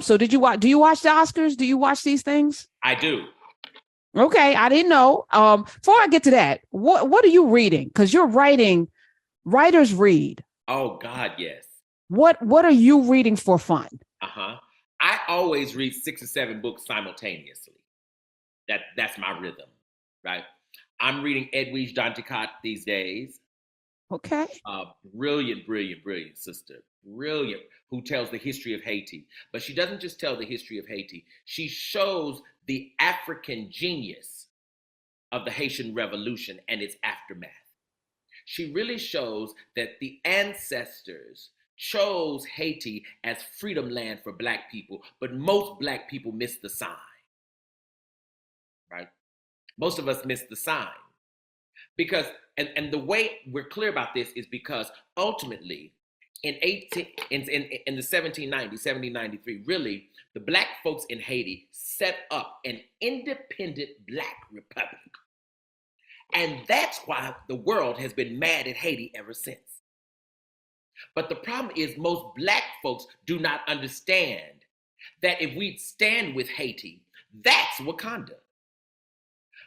So did you watch? Do you watch the Oscars? Do you watch these things? I do. Okay, I didn't know. Before I get to that, what are you reading? Because you're writing. Writers read. Oh God, yes. What are you reading for fun? I always read 6 or 7 books simultaneously. That's my rhythm, right? I'm reading Edwidge Danticat these days. Okay. Brilliant sister. Brilliant, who tells the history of Haiti. But she doesn't just tell the history of Haiti. She shows the African genius of the Haitian Revolution and its aftermath. She really shows that the ancestors chose Haiti as freedom land for Black people, but most Black people missed the sign, right? Most of us missed the sign. Because, and the way we're clear about this is because ultimately, in the 1790s, 1793, really, the Black folks in Haiti set up an independent Black republic. And that's why the world has been mad at Haiti ever since. But the problem is most Black folks do not understand that if we stand with Haiti, that's Wakanda.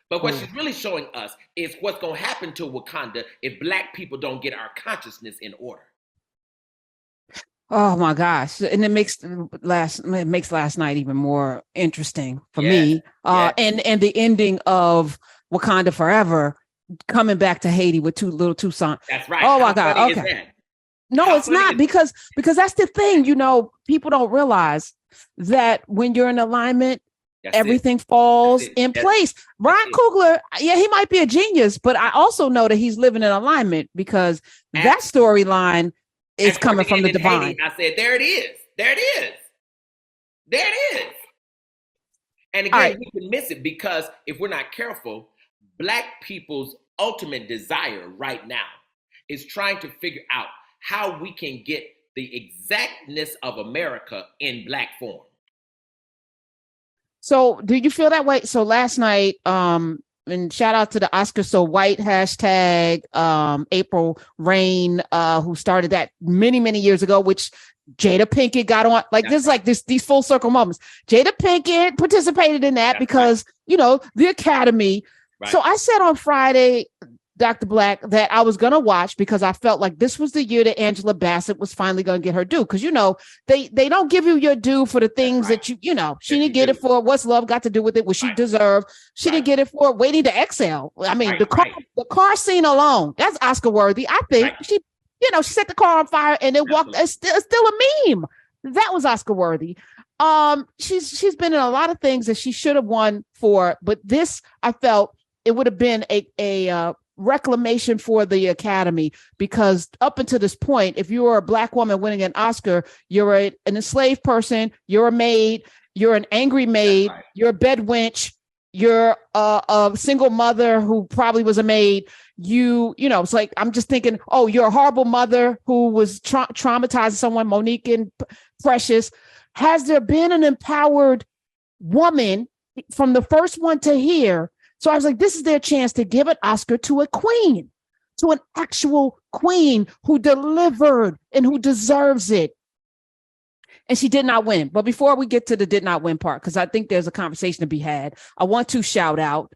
But what she's really showing us is what's going to happen to Wakanda if Black people don't get our consciousness in order. Oh my gosh. And it makes last night even more interesting for me. And the ending of Wakanda Forever coming back to Haiti with two songs. That's right. Oh my God. Okay. No, it's not because that's the thing, people don't realize that when you're in alignment, everything falls in place. Brian Coogler, he might be a genius, but I also know that he's living in alignment because that storyline is coming from the divine. Haiti, I said, there it is. There it is. There it is. And again, we can miss it because if we're not careful, Black people's ultimate desire right now is trying to figure out how we can get the exactness of America in Black form. So do you feel that way? So last night, and shout out to the Oscar So White hashtag, April Rain, who started that many, many years ago, which Jada Pinkett got on. These full circle moments. Jada Pinkett participated in that because, the Academy. Right. So I said on Friday, Dr. Black, that I was going to watch because I felt like this was the year that Angela Bassett was finally going to get her due. Because, they don't give you your due for the things that she didn't get it for. What's love got to do with it? What she deserved. She didn't get it for waiting to exhale. I mean, the car scene alone, that's Oscar worthy. I think she set the car on fire and then walked. It's still a meme. That was Oscar worthy. She's been in a lot of things that she should have won for, but this, I felt it would have been a reclamation for the Academy, because up until this point, if you were a Black woman winning an Oscar, you're an enslaved person, you're a maid, you're an angry maid, you're a bed wench, you're a single mother who probably was a maid. It's like, I'm just thinking, oh, you're a horrible mother who was traumatizing someone, Monique and Precious. Has there been an empowered woman from the first one to here? So I was like, this is their chance to give an Oscar to a queen, to an actual queen who delivered and who deserves it. And she did not win. But before we get to the did not win part, because I think there's a conversation to be had, I want to shout out,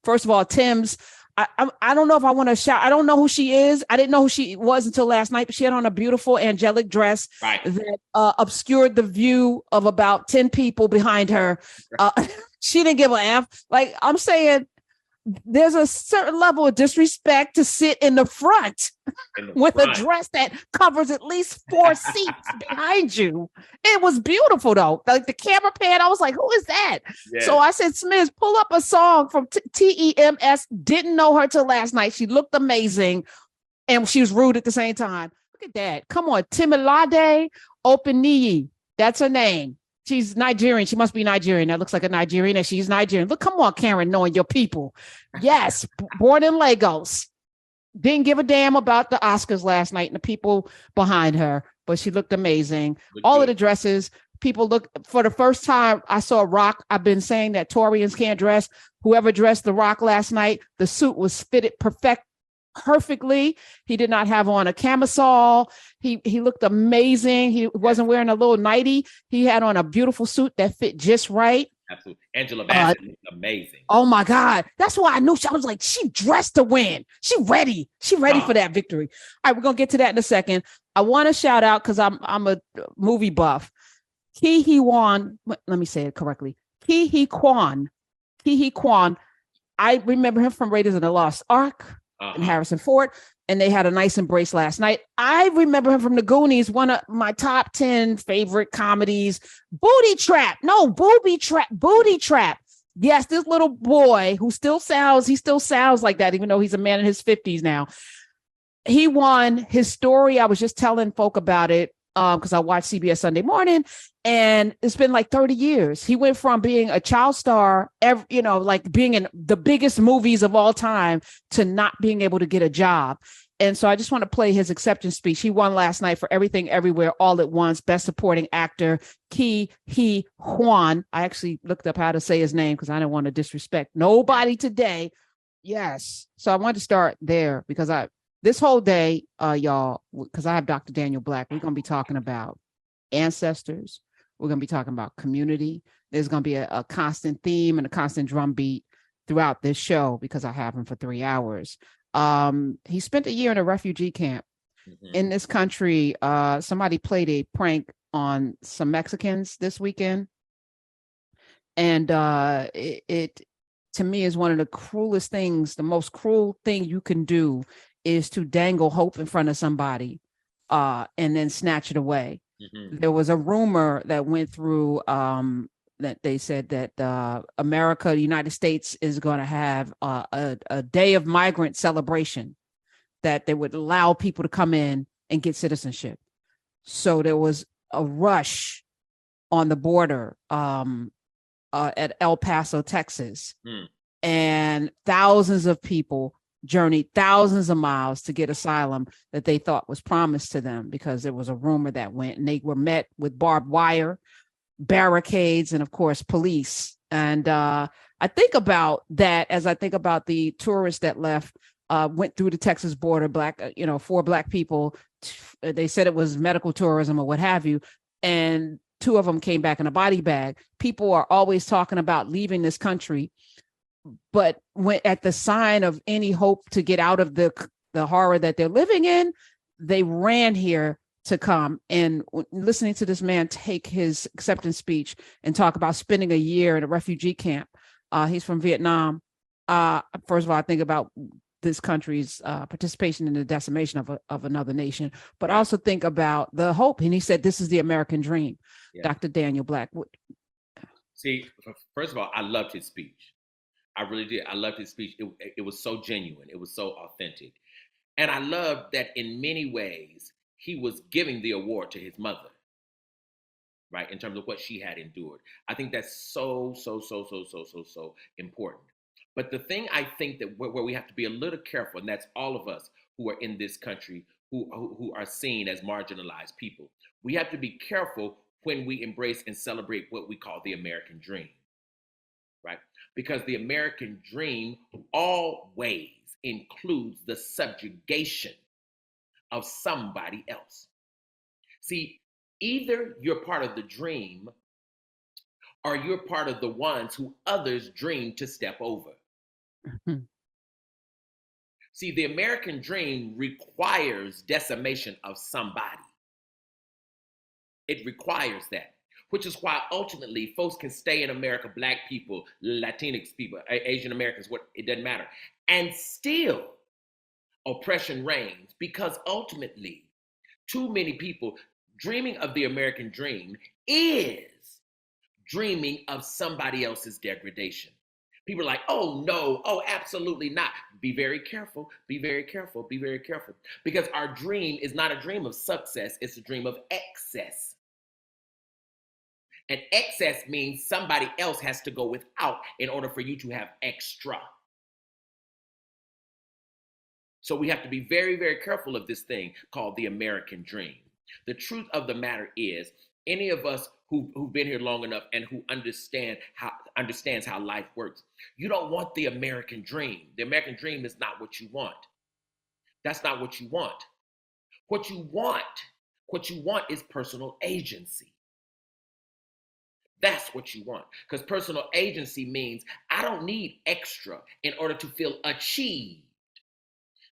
first of all, Tems. I don't know if I want to shout. I don't know who she is. I didn't know who she was until last night, but she had on a beautiful angelic dress that obscured the view of about 10 people behind her. She didn't give a F. Like, I'm saying, there's a certain level of disrespect to sit in the front with a dress that covers at least 4 seats behind you. It was beautiful, though. Like the camera pan, I was like, who is that? Yeah. So I said, Smith, pull up a song from Tems. Didn't know her till last night. She looked amazing, and she was rude at the same time. Look at that. Come on. Timilade Openiyi. That's her name. She's Nigerian. She must be Nigerian. That looks like a Nigerian, and she's Nigerian. Look, come on, Karen, knowing your people. Yes, born in Lagos. Didn't give a damn about the Oscars last night and the people behind her, but she looked amazing. All of the dresses, people look, for the first time, I saw Rock. I've been saying that Torians can't dress. Whoever dressed the Rock last night, the suit was fitted perfectly. He did not have on a camisole. He looked amazing. He wasn't wearing a little nightie. He had on a beautiful suit that fit just right. Absolutely. Angela Bassett looked amazing. Oh my God. That's why I knew I was like, she dressed to win. She ready. She ready for that victory. All right, we're gonna get to that in a second. I want to shout out because I'm a movie buff. Huy Quan, let me say it correctly. Huy Quan. I remember him from Raiders of the Lost Ark and Harrison Ford, and they had a nice embrace last night. I remember him from The Goonies, one of my top 10 favorite comedies. Booby Trap. Yes, this little boy who still sounds like that, even though he's a man in his 50s now. He won. His story, I was just telling folk about it because I watched CBS Sunday Morning, and it's been like 30 years. He went from being a child star, like being in the biggest movies of all time, to not being able to get a job. And so I just want to play his acceptance speech. He won last night for Everything Everywhere All at Once, Best Supporting Actor, Huy Quan. I actually looked up how to say his name because I didn't want to disrespect nobody today. Yes. So I wanted to start there because this whole day, y'all, because I have Dr. Daniel Black, we're going to be talking about ancestors. We're going to be talking about community. There's going to be a constant theme and a constant drumbeat throughout this show because I have him for 3 hours. He spent a year in a refugee camp in this country. Somebody played a prank on some Mexicans this weekend. And it to me is one of the cruelest things. The most cruel thing you can do is to dangle hope in front of somebody and then snatch it away. There was a rumor that went through that they said that America, the United States, is going to have a day of migrant celebration, that they would allow people to come in and get citizenship. So there was a rush on the border at El Paso, Texas, and thousands of people journeyed thousands of miles to get asylum that they thought was promised to them, because there was a rumor that went, and they were met with barbed wire, barricades, and of course police. And I think about that as I think about the tourists that left, went through the Texas border, black, 4 black people. They said it was medical tourism or what have you, and 2 of them came back in a body bag. People are always talking about leaving this country, but when at the sign of any hope to get out of the horror that they're living in, they ran here to come. And listening to this man take his acceptance speech and talk about spending a year in a refugee camp. He's from Vietnam. First of all, I think about this country's participation in the decimation of another nation, but also think about the hope. And he said, this is the American dream. Yeah. Dr. Daniel Black. See, first of all, I loved his speech. I really did. I loved his speech. It was so genuine. It was so authentic. And I loved that in many ways, he was giving the award to his mother, right? In terms of what she had endured. I think that's so important. But the thing I think that where we have to be a little careful, and that's all of us who are in this country, who are seen as marginalized people, we have to be careful when we embrace and celebrate what we call the American dream, right? Because the American dream always includes the subjugation of somebody else. See, either you're part of the dream or you're part of the ones who others dream to step over. Mm-hmm. See, the American dream requires decimation of somebody. It requires that, which is why ultimately folks can stay in America, Black people, Latinx people, Asian Americans, it doesn't matter. And still oppression reigns, because ultimately too many people dreaming of the American dream is dreaming of somebody else's degradation. People are like, oh no, oh absolutely not. Be very careful, be very careful, be very careful. Because our dream is not a dream of success, it's a dream of excess. And excess means somebody else has to go without in order for you to have extra. So we have to be very, very careful of this thing called the American dream. The truth of the matter is, any of us who've been here long enough and who understands how life works, you don't want the American dream. The American dream is not what you want. That's not what you want. What you want is personal agency. That's what you want. Because personal agency means I don't need extra in order to feel achieved.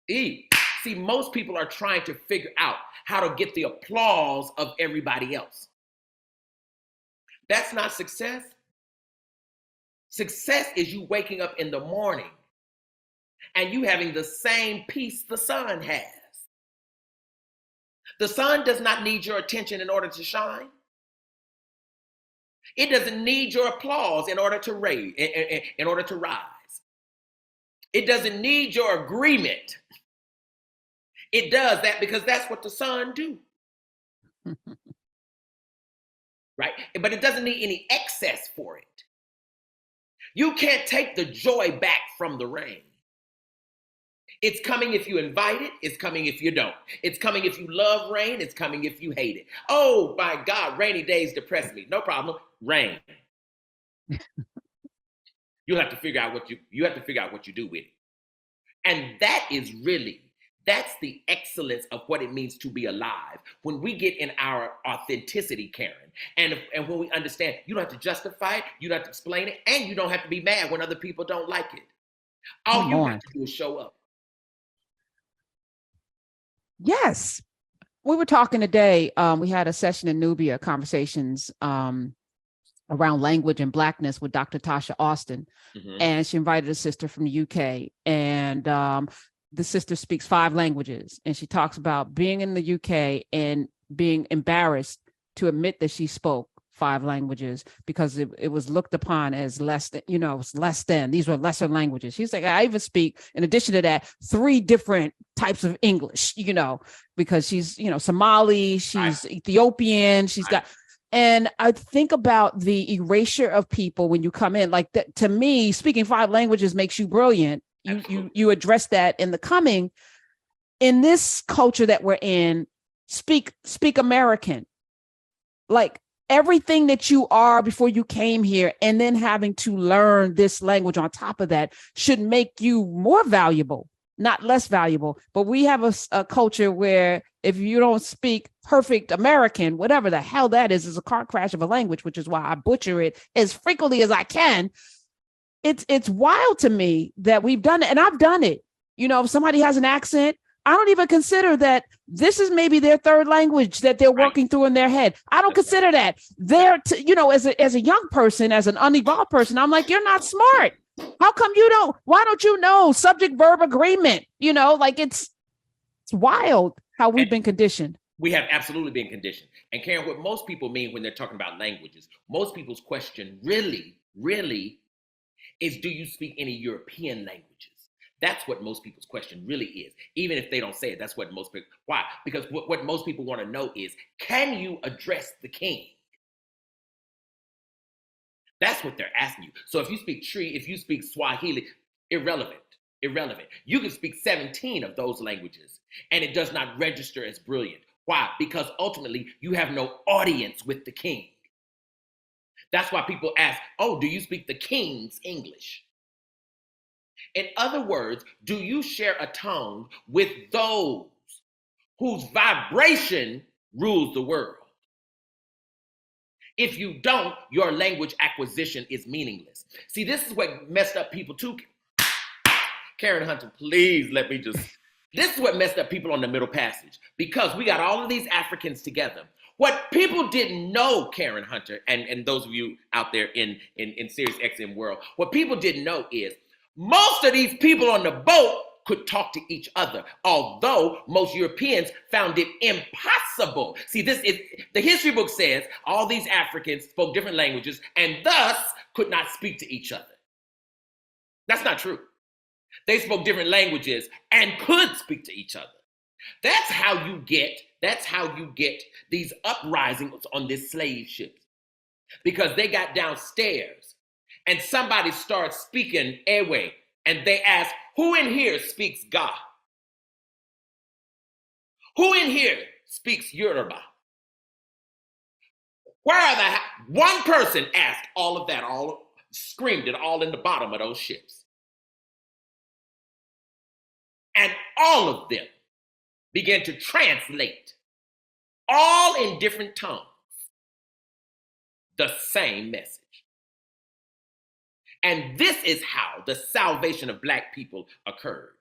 See, most people are trying to figure out how to get the applause of everybody else. That's not success. Success is you waking up in the morning and you having the same peace the sun has. The sun does not need your attention in order to shine. It doesn't need your applause in order to rise. It doesn't need your agreement. It does that because that's what the sun do. Right? But it doesn't need any excess for it. You can't take the joy back from the rain. It's coming if you invite it. It's coming if you don't. It's coming if you love rain. It's coming if you hate it. Oh my God, rainy days depress me. No problem. Rain. You'll have to figure out what you do with it. And that's the excellence of what it means to be alive. When we get in our authenticity, Karen, and when we understand, you don't have to justify it, you don't have to explain it, and you don't have to be mad when other people don't like it. All you have to do is show up. Yes. We were talking today. We had a session in Nubia, conversations around language and Blackness with Dr. Tasha Austin. Mm-hmm. And she invited a sister from the UK. And the sister speaks 5 languages. And she talks about being in the UK and being embarrassed to admit that she spoke 5 languages because it was looked upon as less than, it was less than, these were lesser languages. She's like, I even speak, in addition to that, 3 different types of English, because she's, Somali, she's Ethiopian, she's got, and I think about the erasure of people when you come in, like that. To me, speaking 5 languages makes you brilliant. You address that in the coming, in this culture that we're in, speak American, like everything that you are before you came here, and then having to learn this language on top of that should make you more valuable, not less valuable. But we have a culture where if you don't speak perfect American, whatever the hell that is a car crash of a language, which is why I butcher it as frequently as I can. It's wild to me that we've done it, and I've done it. If somebody has an accent, I don't even consider that this is maybe their 3rd language that they're working through in their head. I don't consider that. They're, as a young person, as an unevolved person, I'm like, you're not smart. How come why don't you know subject verb agreement? It's wild how we've been conditioned. We have absolutely been conditioned. And Karen, what most people mean when they're talking about languages, most people's question really is, do you speak any European languages? That's what most people's question really is. Even if they don't say it, that's what most people, why? Because what most people want to know is, can you address the king? That's what they're asking you. So if you speak Swahili, irrelevant. You can speak 17 of those languages and it does not register as brilliant. Why? Because ultimately you have no audience with the king. That's why people ask, oh, do you speak the king's English? In other words, do you share a tongue with those whose vibration rules the world? If you don't, your language acquisition is meaningless. See, this is what messed up people too. Karen Hunter, please let me just, this is what messed up people on the Middle Passage, because we got all of these Africans together. What people didn't know, Karen Hunter, and those of you out there in Sirius XM world, what people didn't know is most of these people on the boat could talk to each other, although most Europeans found it impossible. See, the history book says all these Africans spoke different languages and thus could not speak to each other. That's not true. They spoke different languages and could speak to each other. That's how you get these uprisings on this slave ship, because they got downstairs and somebody starts speaking Ewe, and they ask, who in here speaks Ga? Who in here speaks Yoruba? Where are one person asked all of that, screamed it all in the bottom of those ships. And all of them began to translate, all in different tongues, the same message. And this is how the salvation of Black people occurred.